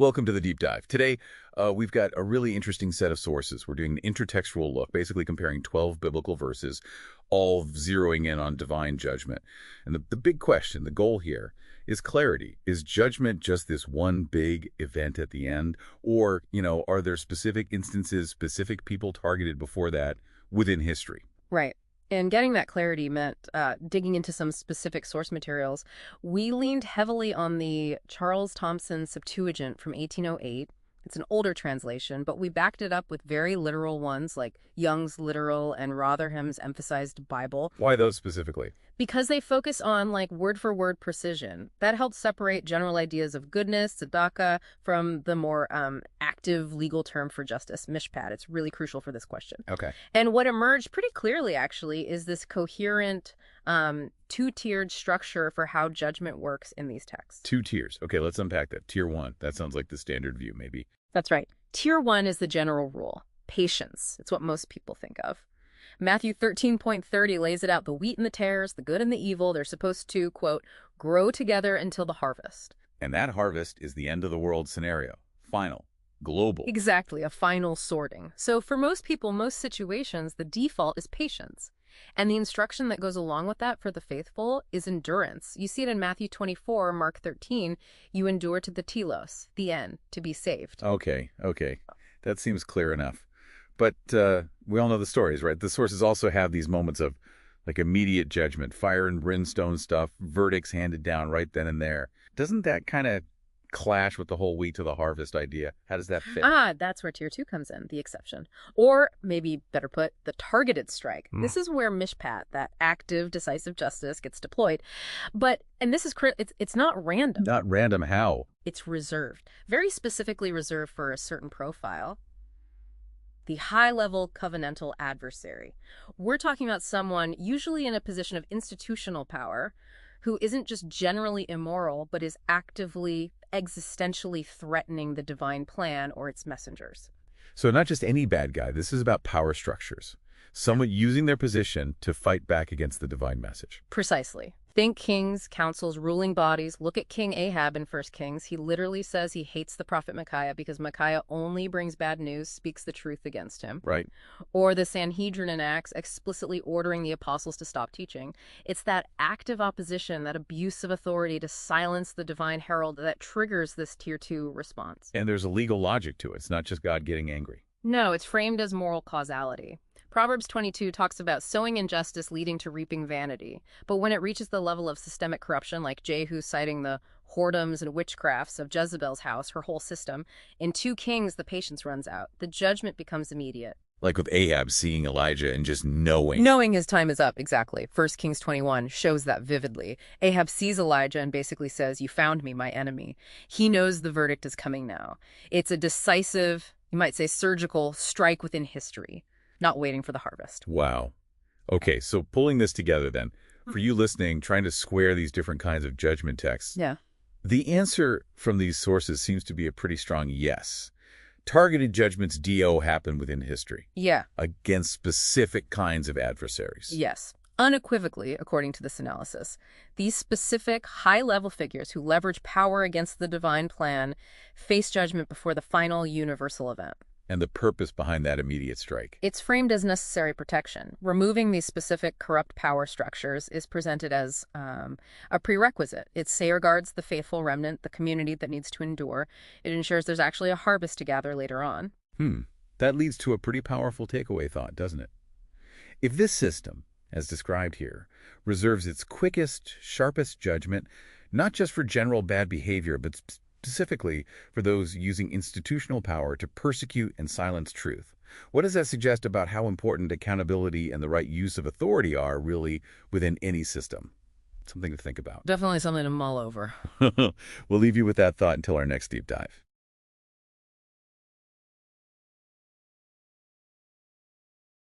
Welcome to the deep dive. Today, we've got a really interesting set of sources. We're doing an intertextual look, basically comparing 12 biblical verses, all zeroing in on divine judgment. And the big question, the goal here, is clarity. Is judgment just this one big event at the end? Or, are there specific instances, specific people targeted before that within history? Right. And getting that clarity meant digging into some specific source materials. We leaned heavily on the Charles Thomson Septuagint from 1808. It's an older translation, but we backed it up with very literal ones like Young's Literal and Rotherham's Emphasized Bible. Why those specifically? Because they focus on word-for-word precision. That helps separate general ideas of goodness, tzedakah, from the more active legal term for justice, mishpat. It's really crucial for this question. Okay. And what emerged pretty clearly, actually, is this coherent, two-tiered structure for how judgment works in these texts. 2 tiers. Okay, let's unpack that. Tier 1. That sounds like the standard view, maybe. That's right. Tier 1 is the general rule. Patience. It's what most people think of. Matthew 13.30 lays it out. The wheat and the tares, the good and the evil, they're supposed to, quote, grow together until the harvest. And that harvest is the end of the world scenario. Final. Global. Exactly, a final sorting. So for most people, most situations, the default is patience. And the instruction that goes along with that for the faithful is endurance. You see it in Matthew 24, Mark 13. You endure to the telos, the end, to be saved. Okay. That seems clear enough. But we all know the stories, right? The sources also have these moments of immediate judgment, fire and brimstone stuff, verdicts handed down right then and there. Doesn't that kind of clash with the whole wheat to the harvest idea? How does that fit? That's where tier 2 comes in, the exception. Or maybe better put, the targeted strike. This is where mishpat, that active, decisive justice, gets deployed. And this is it's not random. Not random how? It's reserved. Very specifically reserved for a certain profile. The high-level covenantal adversary. We're talking about someone usually in a position of institutional power who isn't just generally immoral, but is actively, existentially threatening the divine plan or its messengers. So not just any bad guy. This is about power structures. Someone using their position to fight back against the divine message. Precisely. Think kings, councils, ruling bodies. Look at King Ahab in 1 Kings. He literally says he hates the prophet Micaiah because Micaiah only brings bad news, speaks the truth against him. Right. Or the Sanhedrin in Acts explicitly ordering the apostles to stop teaching. It's that active opposition, that abuse of authority to silence the divine herald that triggers this tier 2 response. And there's a legal logic to it. It's not just God getting angry. No, it's framed as moral causality. Proverbs 22 talks about sowing injustice leading to reaping vanity. But when it reaches the level of systemic corruption, like Jehu citing the whoredoms and witchcrafts of Jezebel's house, her whole system, in 2 Kings, the patience runs out. The judgment becomes immediate. Like with Ahab seeing Elijah and just knowing. Knowing his time is up, exactly. 1 Kings 21 shows that vividly. Ahab sees Elijah and basically says, "You found me, my enemy." He knows the verdict is coming now. It's a decisive, you might say surgical, strike within history. Not waiting for the harvest. Wow. Okay, so pulling this together then, for you listening, trying to square these different kinds of judgment texts, Yeah. the answer from these sources seems to be a pretty strong yes. Targeted judgments, DO, happen within history. Yeah. Against specific kinds of adversaries. Yes. Unequivocally, according to this analysis, these specific high-level figures who leverage power against the divine plan face judgment before the final universal event. And the purpose behind that immediate strike. It's framed as necessary protection. Removing these specific corrupt power structures is presented as a prerequisite. It safeguards the faithful remnant, the community that needs to endure. It ensures there's actually a harvest to gather later on. That leads to a pretty powerful takeaway thought, doesn't it? If this system, as described here, reserves its quickest, sharpest judgment, not just for general bad behavior, but specifically for those using institutional power to persecute and silence truth. What does that suggest about how important accountability and the right use of authority are really within any system? Something to think about. Definitely something to mull over. We'll leave you with that thought until our next deep dive.